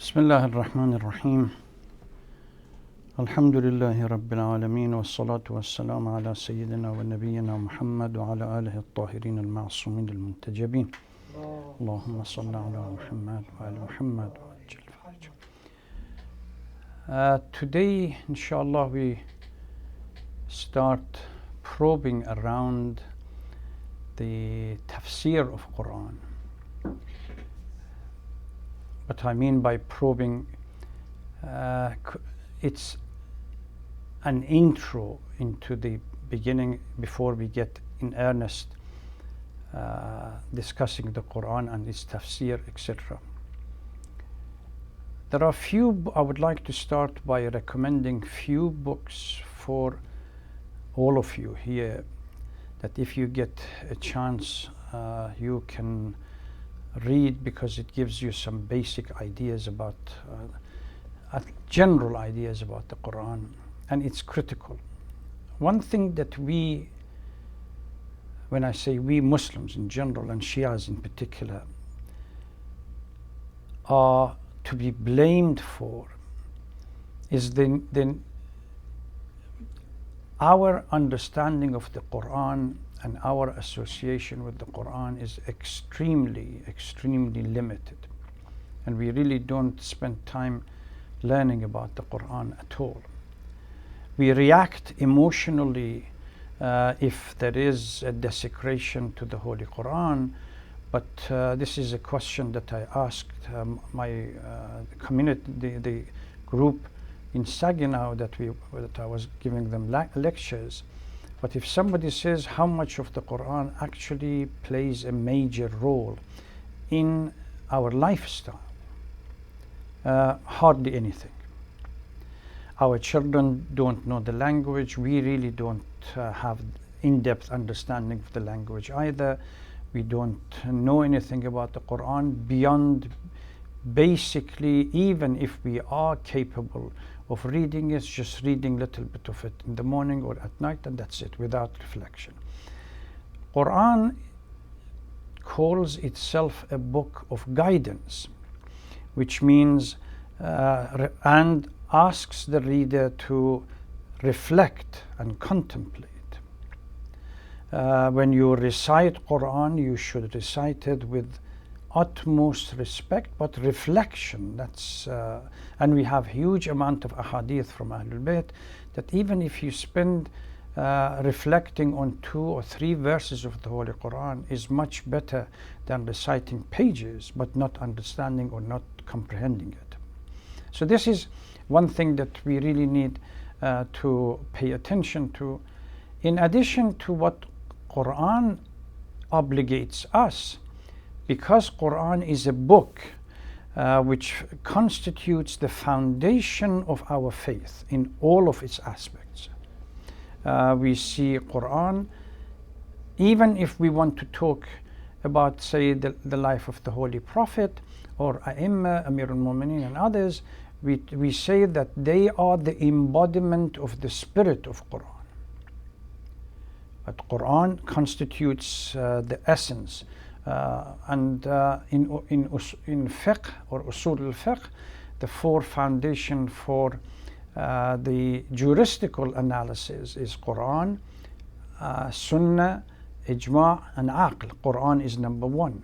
Bismillahirrahmanirrahim. Alhamdulillahi Rabbil Alameen. Wa salatu wa salamu ala Sayyidina wa Nabiyyina Muhammad wa ala alihi al-tahirin al-ma'asumin al-muntajabin. Allahumma salli ala Muhammad wa ala Muhammad wa ajil faraj. Today, inshallah, we start probing around the Tafsir of Quran. What I mean by probing, it's an intro into the beginning before we get in earnest discussing the Quran and its tafsir, etc. There are few, I would like to start by recommending few books for all of you here, that if you get a chance you can read, because it gives you some basic ideas about general ideas about the Quran, and it's critical. One thing that we, when I say we Muslims in general and Shias in particular, are to be blamed for is then our understanding of the Quran and our association with the Quran is extremely limited, and we really don't spend time learning about the Quran at all. We react emotionally if there is a desecration to the Holy Quran, but this is a question that I asked my community, the group in Saginaw that I was giving them lectures. But if somebody says how much of the Quran actually plays a major role in our lifestyle, hardly anything. Our children don't know the language. We really don't have in-depth understanding of the language either. We don't know anything about the Quran beyond basically, even if we are capable of reading it, just reading a little bit of it in the morning or at night, and that's it, without reflection. Quran calls itself a book of guidance, which means and asks the reader to reflect and contemplate. When you recite Quran, you should recite it with utmost respect, but reflection. That's and we have huge amount of ahadith from Ahlul Bayt that even if you spend reflecting on 2 or 3 verses of the Holy Quran is much better than reciting pages but not understanding or not comprehending it. So this is one thing that we really need to pay attention to, in addition to what Quran obligates us, because Quran is a book which constitutes the foundation of our faith in all of its aspects. We see Quran, even if we want to talk about, say, the life of the Holy Prophet or A'imma, Amir al-Mu'mineen and others, we say that they are the embodiment of the spirit of Quran. But Quran constitutes the essence. And in fiqh or usul al-fiqh, the 4 foundation for the juristical analysis is Quran, Sunnah, Ijma' and Aql. Quran is number 1.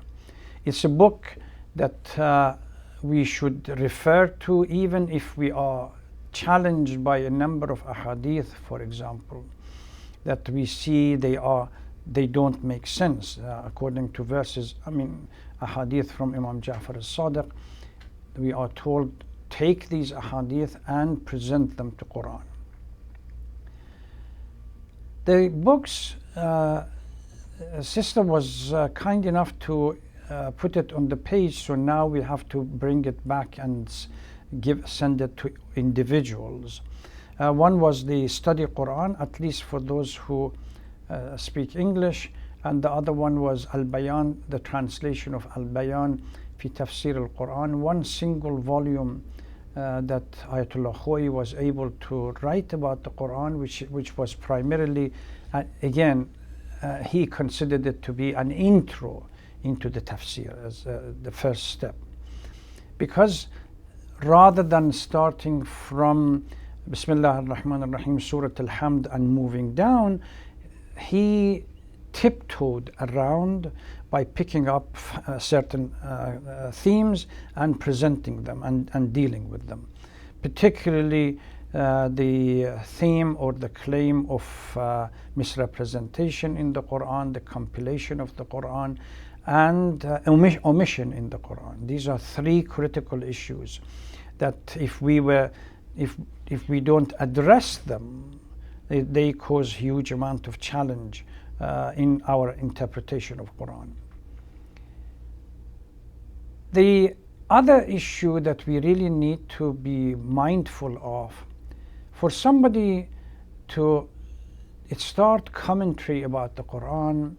It's a book that we should refer to even if we are challenged by a number of ahadith, for example, that we see they don't make sense according to verses. I mean, ahadith from Imam Ja'far as-Sadiq, we are told, take these ahadith and present them to Quran. The books, sister was kind enough to put it on the page, so now we have to bring it back and send it to individuals. One was the Study Quran, at least for those who speak English, and the other one was Al-Bayan, the translation of Al-Bayan fi Tafsir al-Quran, one single volume that Ayatollah Khoei was able to write about the Quran, which was primarily, again, he considered it to be an intro into the tafsir as the first step. Because rather than starting from Bismillah ar-Rahman ar-Rahim, Surah Al-Hamd, and moving down, he tiptoed around by picking up certain themes and presenting them and dealing with them. Particularly the theme or the claim of misrepresentation in the Quran, the compilation of the Quran, and omission in the Quran. These are three critical issues that if we don't address them, they cause huge amount of challenge in our interpretation of Quran. The other issue that we really need to be mindful of, for somebody to start commentary about the Quran,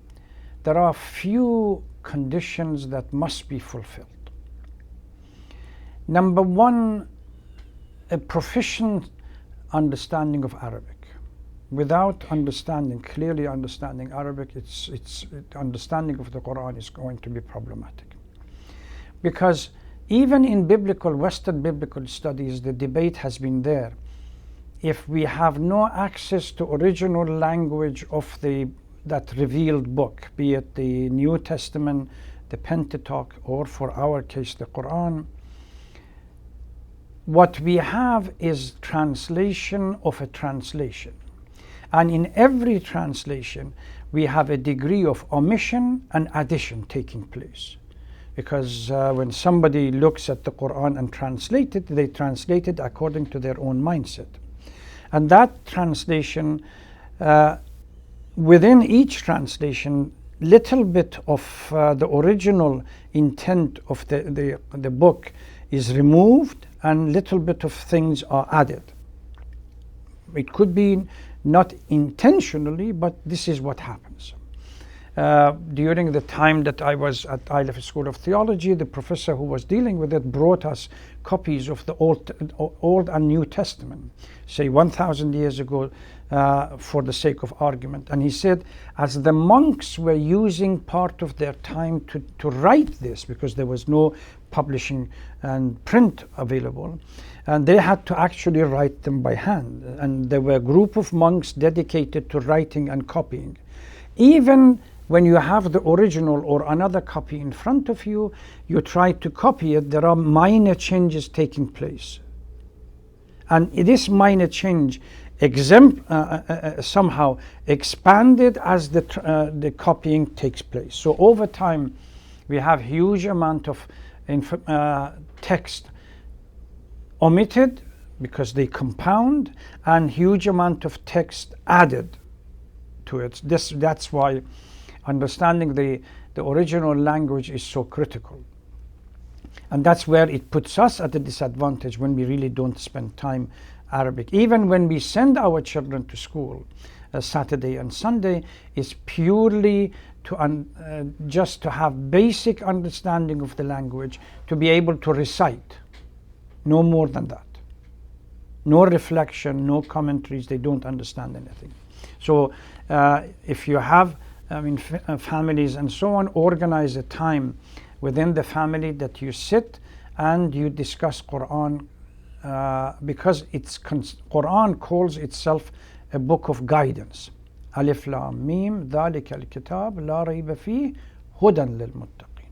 there are few conditions that must be fulfilled. Number one, a proficient understanding of Arabic. Without clearly understanding Arabic, understanding of the Quran is going to be problematic. Because even in Western biblical studies, the debate has been there. If we have no access to original language of that revealed book, be it the New Testament, the Pentateuch, or for our case, the Quran, what we have is translation of a translation. And in every translation, we have a degree of omission and addition taking place. Because when somebody looks at the Quran and translates it, they translate it according to their own mindset. And that translation, within each translation, little bit of the original intent of the book is removed and little bit of things are added. It could be not intentionally, but this is what happens. During the time that I was at Aleph School of Theology, the professor who was dealing with it brought us copies of the Old and New Testament, say 1,000 years ago, for the sake of argument. And he said, as the monks were using part of their time to write this, because there was no publishing and print available, and they had to actually write them by hand. And there were a group of monks dedicated to writing and copying. Even when you have the original or another copy in front of you, you try to copy it, there are minor changes taking place. And this minor change somehow expanded as the copying takes place. So over time, we have huge amount of text omitted because they compound, and huge amount of text added to it. That's why understanding the original language is so critical. And that's where it puts us at a disadvantage when we really don't spend time Arabic. Even when we send our children to school Saturday and Sunday, is purely just to have basic understanding of the language, to be able to recite. No more than that. No reflection, no commentaries, they don't understand anything. So if you have families and so on, organize a time within the family that you sit and you discuss Quran, because Quran calls itself a book of guidance. Alif Lam Mim Dhalika al-Kitab La Rayba Fih Hudan lil Muttaqin.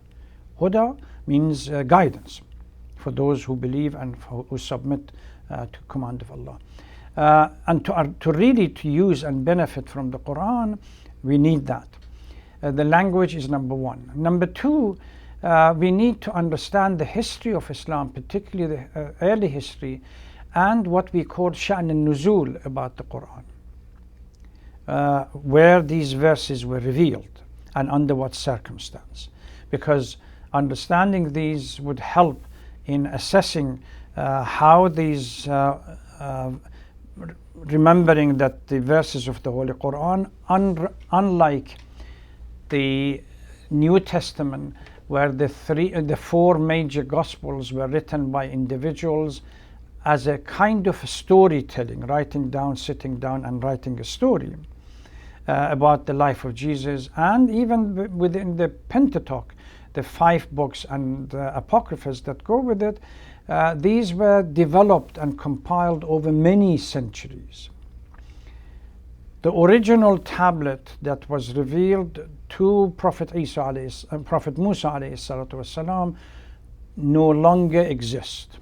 Huda means guidance for those who believe and who submit to command of Allah. And to really use and benefit from the Quran, we need that. The language is number one. Number two, we need to understand the history of Islam, particularly the early history, and what we call Sha'n al-Nuzul about the Quran, where these verses were revealed and under what circumstance. Because understanding these would help in assessing how these, remembering that the verses of the Holy Quran, unlike the New Testament, where the four major Gospels were written by individuals as a kind of storytelling, writing down, sitting down and writing a story about the life of Jesus. And even within the Pentateuch, the 5 books and the apocryphas that go with it, these were developed and compiled over many centuries. The original tablet that was revealed to Prophet Musa alayhi salatu wasalam no longer exists.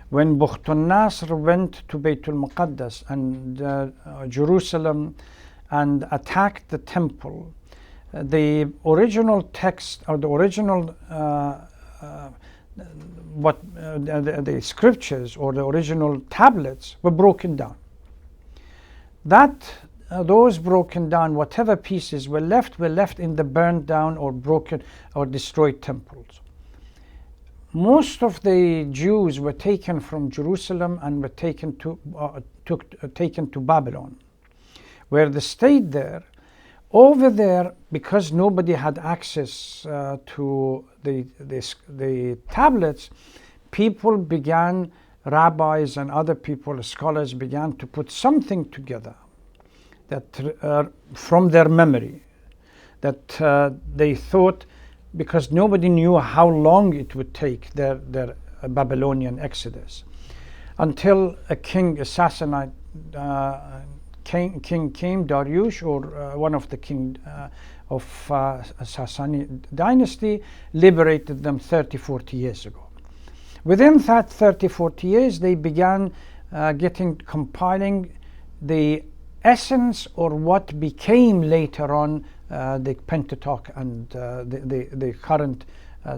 When Bukhtun Nasr went to Baytul Muqaddas and Jerusalem and attacked the temple, the original text or the original the scriptures or the original tablets were broken down. Those broken down, whatever pieces were left in the burned down or broken or destroyed temples. Most of the Jews were taken from Jerusalem and were taken to Babylon, where they stayed there. Over there, because nobody had access to the tablets, people began, rabbis and other people, scholars began to put something together that from their memory, that they thought, because nobody knew how long it would take their Babylonian exodus, until a king assassinated King came, Darius, or one of the king of Sasani dynasty, liberated them 30-40 years ago. Within that 30-40 years, they began compiling the essence or what became later on the Pentateuch and the current,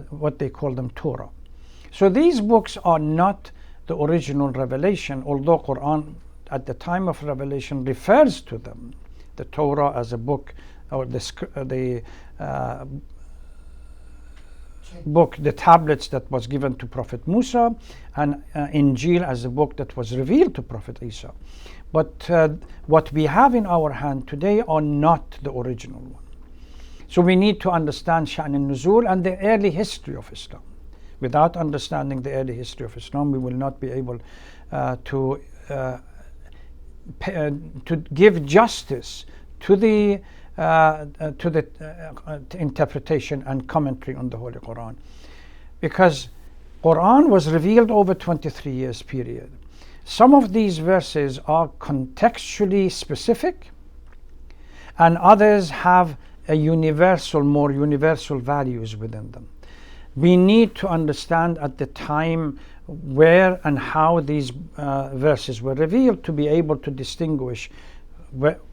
what they call them, Torah. So these books are not the original revelation, although Quran at the time of revelation refers to them, the Torah as a book, or the book, the tablets that was given to Prophet Musa, and Injil as a book that was revealed to Prophet Isa. But what we have in our hand today are not the original one. So we need to understand Sha'n al-Nuzul and the early history of Islam. Without understanding the early history of Islam, we will not be able to give justice to the interpretation and commentary on the Holy Quran, because Quran was revealed over 23 years period. Some of these verses are contextually specific, and others have a more universal values within them. We need to understand at the time where and how these verses were revealed to be able to distinguish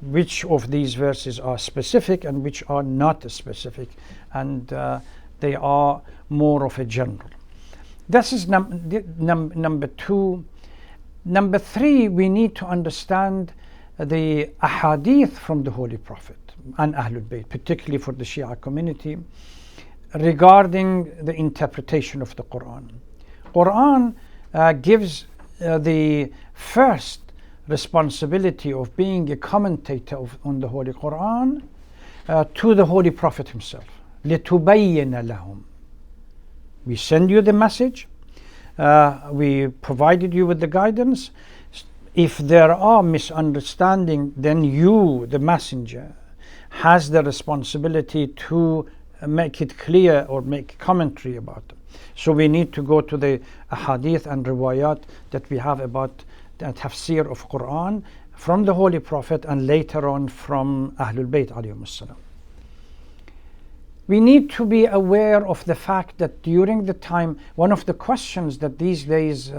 which of these verses are specific and which are not specific, and they are more of a general. This is number 2. Number 3, we need to understand the ahadith from the Holy Prophet and Ahlul Bayt, particularly for the Shia community, regarding the interpretation of the Quran. Quran gives the first responsibility of being a commentator on the Holy Quran to the Holy Prophet himself. لِتُبَيِّنَ لَهُمْ. We send you the message, we provided you with the guidance. If there are misunderstanding, then you, the messenger, has the responsibility to make it clear or make commentary about them. So we need to go to the ahadith and riwayat that we have about the tafsir of Quran from the Holy Prophet and later on from Ahlul Bayt alayhimus salam. We need to be aware of the fact that during the time, one of the questions that these days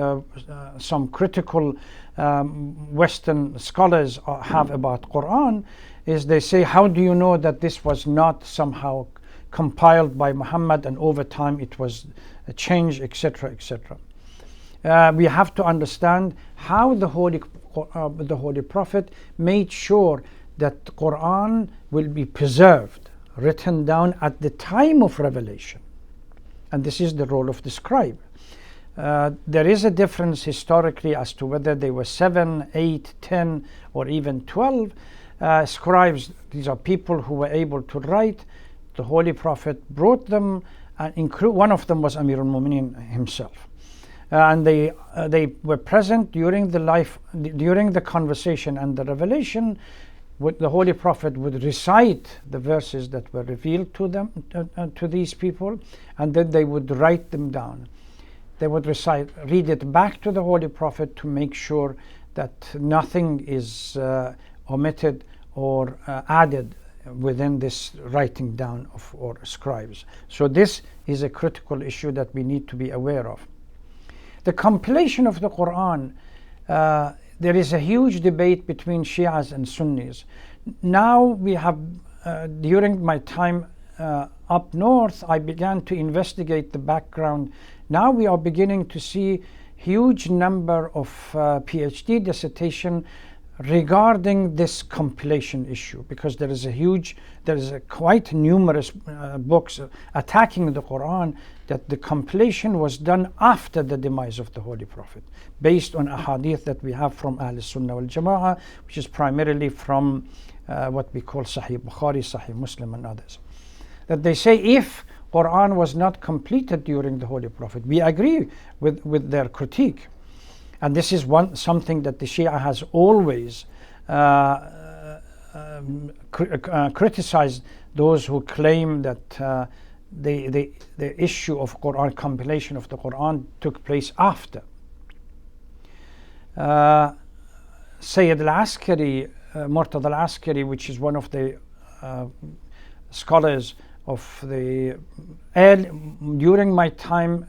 some critical Western scholars have about Quran is they say, how do you know that this was not somehow compiled by Muhammad and over time it was changed, etc., etc. We have to understand how the Holy Prophet made sure that the Quran will be preserved, written down at the time of revelation. And this is the role of the scribe. There is a difference historically as to whether they were 7, 8, 10, or even 12 scribes. These are people who were able to write. The Holy Prophet brought them, and one of them was Amir al-Mu'minin himself. And they were present during the conversation and the revelation the Holy Prophet would recite the verses that were revealed to them, to these people, and then they would write them down. They would read it back to the Holy Prophet to make sure that nothing is omitted or added within this writing down of or scribes. So this is a critical issue that we need to be aware of. The compilation of the Quran, there is a huge debate between Shias and Sunnis. Now we have, during my time up north, I began to investigate the background. Now we are beginning to see huge number of PhD dissertation regarding this compilation issue, because there is quite numerous books attacking the Quran that the compilation was done after the demise of the Holy Prophet, based on a hadith that we have from Ahl Sunnah wal Jama'ah, which is primarily from what we call Sahih Bukhari, Sahih Muslim and others. That they say if Quran was not completed during the Holy Prophet, we agree with their critique. And this is something that the Shia has always criticized those who claim that the issue of Quran, compilation of the Quran, took place after. Sayyid al-Askari, Murtada al-Askari, which is one of the scholars of the during my time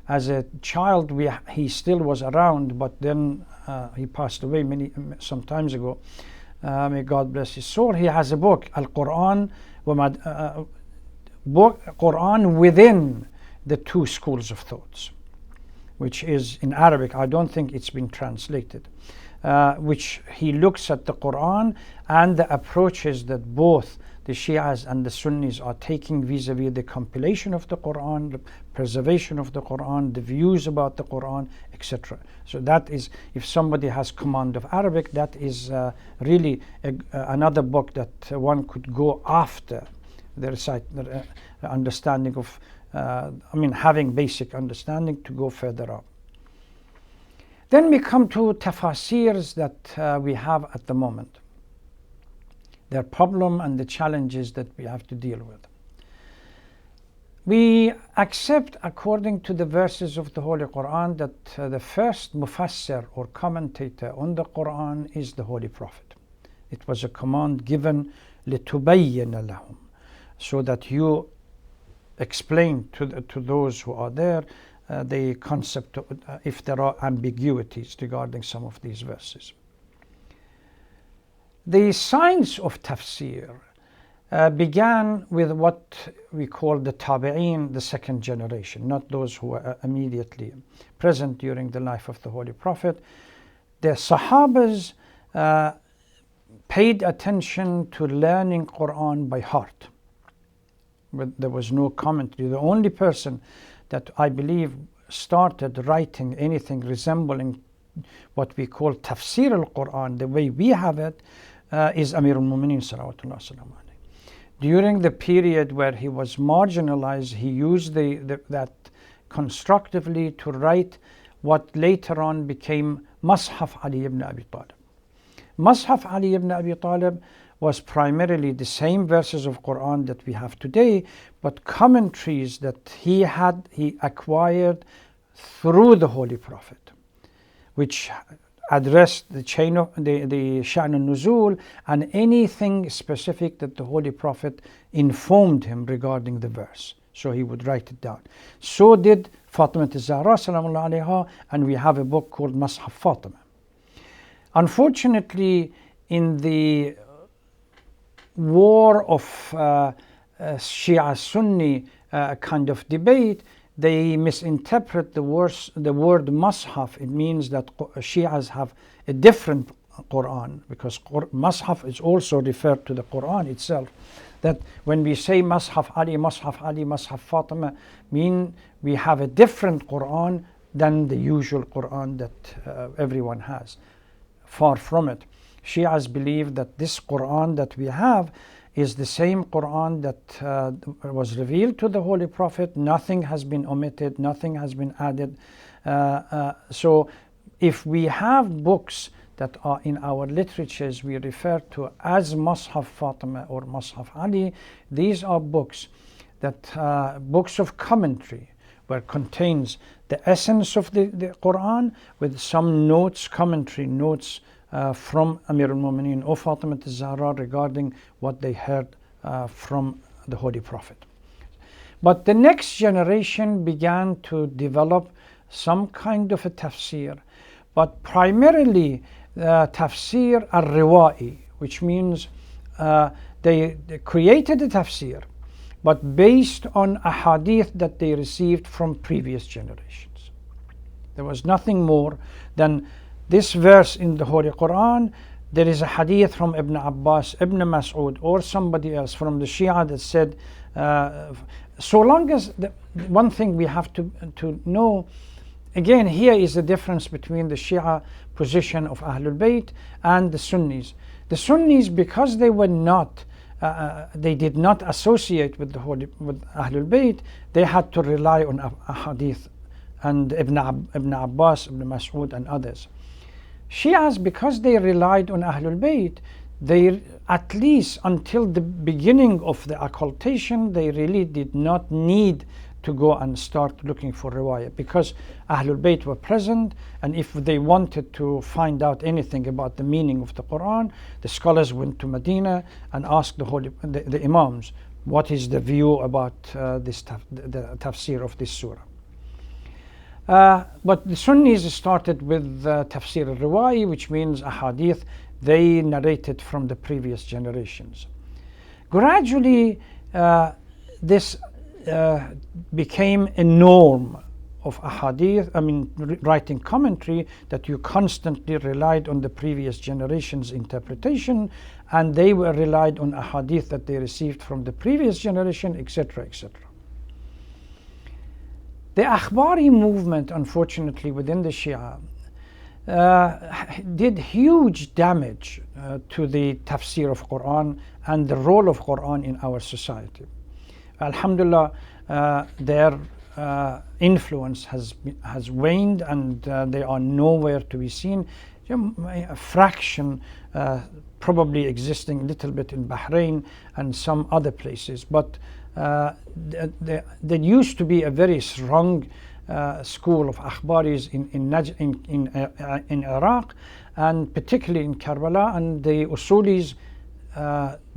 as a child, he still was around, but then he passed away some times ago. May God bless his soul. He has a book, Al-Quran, Quran within the two schools of thoughts, which is in Arabic. I don't think it's been translated. Which he looks at the Quran and the approaches that both the Shias and the Sunnis are taking vis-a-vis the compilation of the Quran, the preservation of the Quran, the views about the Quran, etc. So that is, if somebody has command of Arabic, that is really another book that one could go after the understanding of, having basic understanding to go further up. Then we come to tafsirs that we have at the moment. Their problem and the challenges that we have to deal with. We accept, according to the verses of the Holy Quran, that the first mufassir or commentator on the Quran is the Holy Prophet. It was a command given لِتُبَيِّنَ لَهُمْ, so that you explain to those who are there the concept of, if there are ambiguities regarding some of these verses. The science of tafsir began with what we call the tabi'een, the second generation, not those who were immediately present during the life of the Holy Prophet. The Sahabas paid attention to learning Quran by heart. But there was no commentary. The only person that I believe started writing anything resembling what we call Tafsir al-Quran, the way we have it, is Amir al-Mu'mineen salawatullah salam alayhi. During the period where he was marginalized, he used that constructively to write what later on became Mashaf Ali ibn Abi Talib. Mashaf Ali ibn Abi Talib was primarily the same verses of Quran that we have today, but commentaries that he acquired through the Holy Prophet, which addressed the chain of the Sha'n al-Nuzul and anything specific that the Holy Prophet informed him regarding the verse. So he would write it down. So did Fatima al-Zahra salamullah alayha, and we have a book called Mashaf Fatima. Unfortunately, in the war of Shia Sunni kind of debate, they misinterpret the word Mashaf. It means that Shias have a different Quran, because Mashaf is also referred to the Quran itself. That when we say Mashaf Ali, Mashaf Fatima, mean we have a different Quran than the usual Quran that everyone has. Far from it. Shias believe that this Quran that we have is the same Quran that was revealed to the Holy Prophet. Nothing has been omitted, nothing has been added. So if we have books that are in our literatures we refer to as Mus'haf Fatima or Mus'haf Ali. These are books books of commentary, where contains the essence of the Quran with some notes, commentary notes from Amir al-Mu'mineen or Fatima al-Zahra regarding what they heard from the Holy Prophet. But the next generation began to develop some kind of a tafsir, but primarily tafsir al-riwa'i, which means they created a tafsir, but based on a hadith that they received from previous generations. There was nothing more than this verse in the Holy Quran. There is a hadith from Ibn Abbas, Ibn Mas'ud, or somebody else from the Shia that said, so long as one thing we have to know, again, here is the difference between the Shia position of Ahlul Bayt and the Sunnis. The Sunnis, because they were not, they did not associate with Ahlul Bayt, they had to rely on a hadith and Ibn Abbas, Ibn Mas'ud, and others. Shias, because they relied on Ahlul Bayt, they, at least until the beginning of the occultation, they really did not need to go and start looking for riwayah, because Ahlul Bayt were present, and if they wanted to find out anything about the meaning of the Quran, the scholars went to Medina and asked the Imams, what is the view about the tafsir of this surah. But the Sunnis started with tafsir al-riwa'i, which means a hadith they narrated from the previous generations. Gradually, this became a norm of a hadith, writing commentary, that you constantly relied on the previous generation's interpretation, and they were relied on a hadith that they received from the previous generation, etc., etc. The Akhbari movement, unfortunately, within the Shia, did huge damage to the tafsir of Quran and the role of Quran in our society. Alhamdulillah, their influence has waned, and they are nowhere to be seen. A fraction probably existing a little bit in Bahrain and some other places, but there used to be a very strong school of Akhbaris in Iraq, and particularly in Karbala, and the Usulis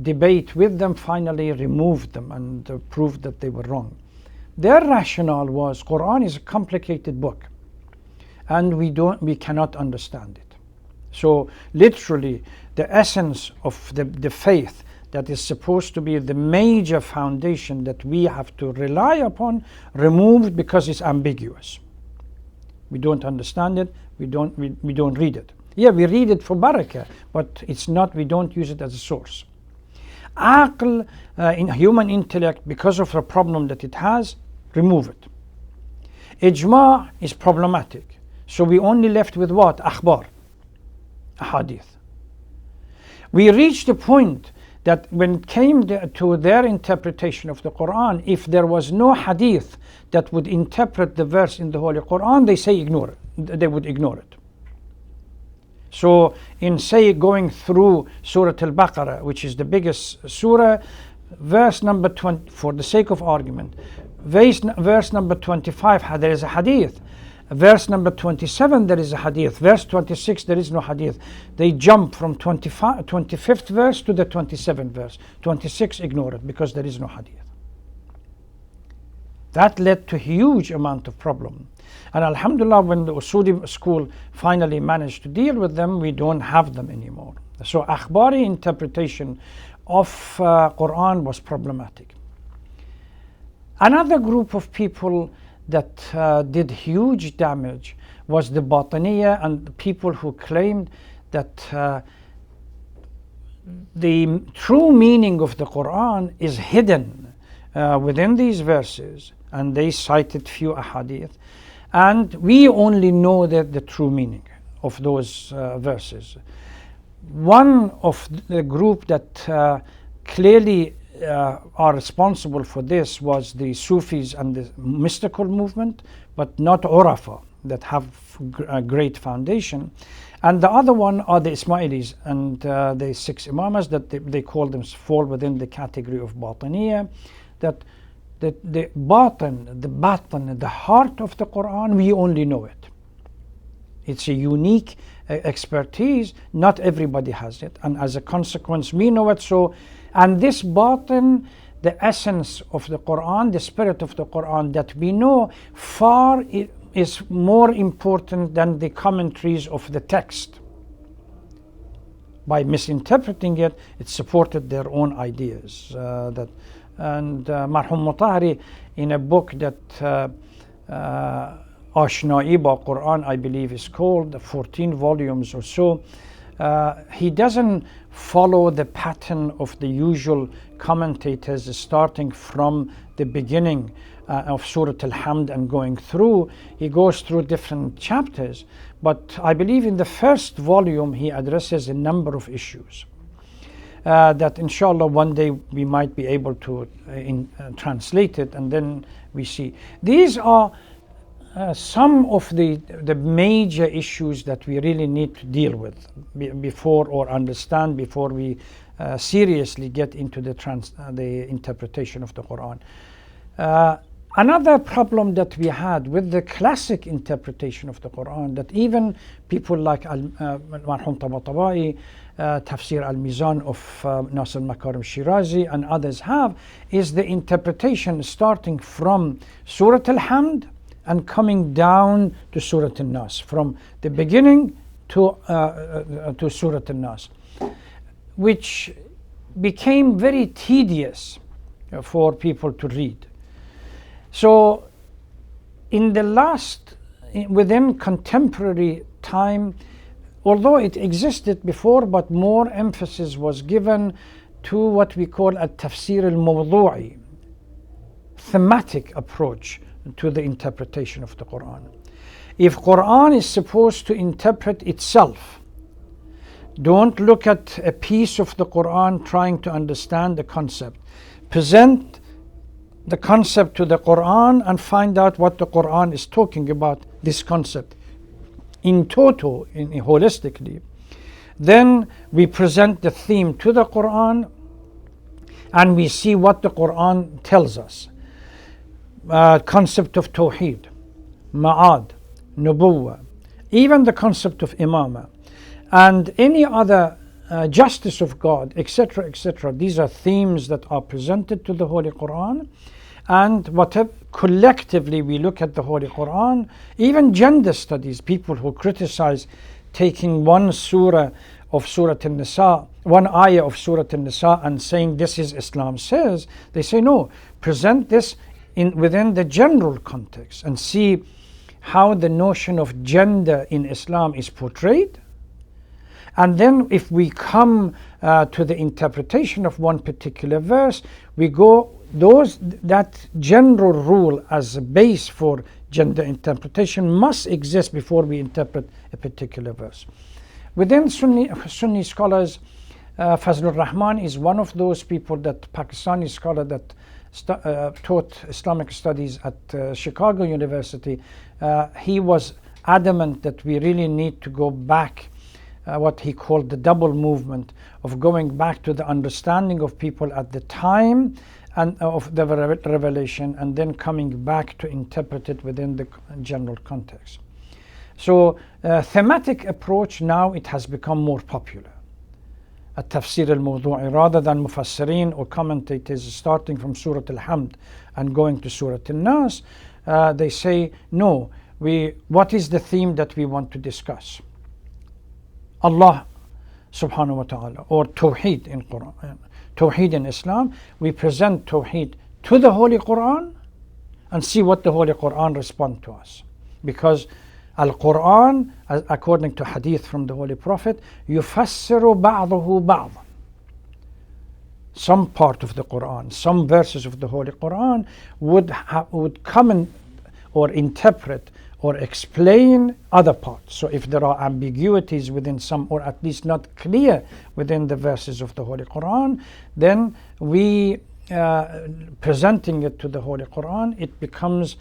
debate with them finally removed them and proved that they were wrong. Their rationale was Quran is a complicated book and we cannot understand it. So literally the essence of the faith that is supposed to be the major foundation that we have to rely upon, removed because it's ambiguous. We don't understand it, we don't read it. Yeah, we read it for barakah, but it's not, we don't use it as a source. Aql, in human intellect, because of the problem that it has, remove it. Ijma' is problematic. So we only left with what? Akhbar, a hadith. We reached a point that when it came to their interpretation of the Quran, if there was no hadith that would interpret the verse in the Holy Quran, they say ignore it. They would ignore it. So in going through Surah Al-Baqarah, which is the biggest surah, verse number 20, for the sake of argument, verse number 25, there is a hadith. Verse number 27, there is a hadith. Verse 26, there is no hadith. They jump from 25th verse to the 27th verse. 26, ignore it because there is no hadith. That led to a huge amount of problem. And alhamdulillah, when the Usuli school finally managed to deal with them, we don't have them anymore. So Akhbari interpretation of Quran was problematic. Another group of people that did huge damage was the Botania and the people who claimed that the true meaning of the Quran is hidden within these verses, and they cited few ahadith, and we only know the true meaning of those verses. One of the group that clearly are responsible for this was the Sufis and the mystical movement, but not Urafa. that have a great foundation. And the other one are the Ismailis and the 6 Imamas that they call them, fall within the category of Botania, that the batin, the heart of the Quran, we only know it. It's a unique expertise. Not everybody has it, and as a consequence, we know it. So, and this batin, the essence of the Quran, the spirit of the Quran that we know, far is more important than the commentaries of the text. By misinterpreting it, it supported their own ideas. And Marhum Mutahari, in a book that Ashna'i ba Quran, I believe is called, 14 volumes or so, he doesn't follow the pattern of the usual commentators, starting from the beginning of Surah Al-Hamd and going through. He goes through different chapters, but I believe in the first volume he addresses a number of issues that inshallah one day we might be able to translate it, and then we see. These are some of the major issues that we really need to deal with before, or understand before we seriously get into the interpretation of the Quran. Another problem that we had with the classic interpretation of the Quran, that even people like Marhum Tabatabai, Tafsir al-Mizan of Nasir Makarim Shirazi and others have, is the interpretation starting from Surah Al-Hamd and coming down to Surah Al-Nas, from the beginning to Surah Al-Nas, which became very tedious for people to read. So within contemporary time, although it existed before, but more emphasis was given to what we call a Tafsir al-Mawdu'i, thematic approach to the interpretation of the Quran. If Quran is supposed to interpret itself, don't look at a piece of the Quran trying to understand the concept. Present the concept to the Quran and find out what the Quran is talking about, this concept in toto, holistically. Then we present the theme to the Quran and we see what the Quran tells us. Concept of Tawheed, Ma'ad, Nubuwwah, even the concept of Imamah, and any other justice of God, etc., etc. These are themes that are presented to the Holy Quran. And whatever collectively we look at the Holy Quran, even gender studies, people who criticize taking one surah of Surah An-Nisa, one ayah of Surah An-Nisa and saying this is Islam says, they say no, present this within the general context and see how the notion of gender in Islam is portrayed. And then if we come to the interpretation of one particular verse, we go that general rule as a base for gender interpretation must exist before we interpret a particular verse. Within Sunni scholars, Fazlur Rahman is one of those people, that Pakistani scholar that taught Islamic studies at Chicago University. He was adamant that we really need to go back, what he called the double movement of going back to the understanding of people at the time and of the revelation, and then coming back to interpret it within the general context. So thematic approach, now it has become more popular. A Tafsir al-Mawdu'i, rather than Mufassirin or commentators starting from Surah Al-Hamd and going to Surah Al-Nas, they say, no, what is the theme that we want to discuss? Allah subhanahu wa ta'ala, or Tawheed in Quran. Tawheed in Islam, we present Tawheed to the Holy Quran and see what the Holy Quran responds to us. Because Al-Quran, according to hadith from the Holy Prophet, يُفَسِّرُ بَعْضُهُ بَعْضًا. Some part of the Quran, some verses of the Holy Quran would come in or interpret or explain other parts. So if there are ambiguities within some, or at least not clear within the verses of the Holy Quran, then we presenting it to the Holy Quran, it becomes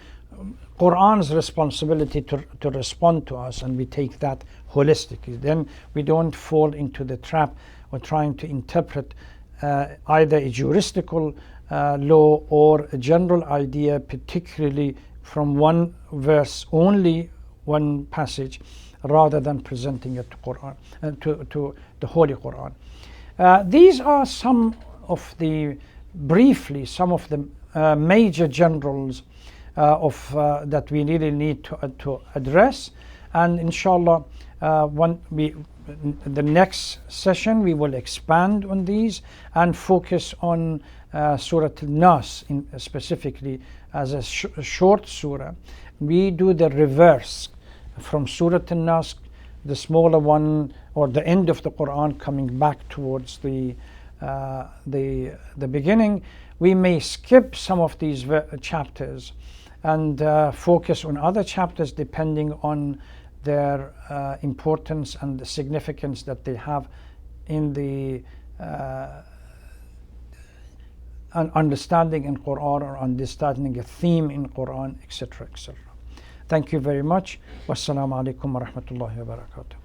Quran's responsibility to respond to us, and we take that holistically. Then we don't fall into the trap of trying to interpret either a juristical law or a general idea, particularly from one verse only, one passage, rather than presenting it to Quran, to the Holy Quran. These are briefly some of the major generals that we really need to address. And inshallah, the next session we will expand on these and focus on Surah Al-Nas specifically as a short surah. We do the reverse from Surah Al-Nas, the smaller one, or the end of the Quran, coming back towards the beginning. We may skip some of these chapters and focus on other chapters depending on their importance and the significance that they have in the understanding in Quran, or understanding a theme in Quran, etc., etc. Thank you very much. Wassalamu alaikum wa rahmatullahi wa barakatuh.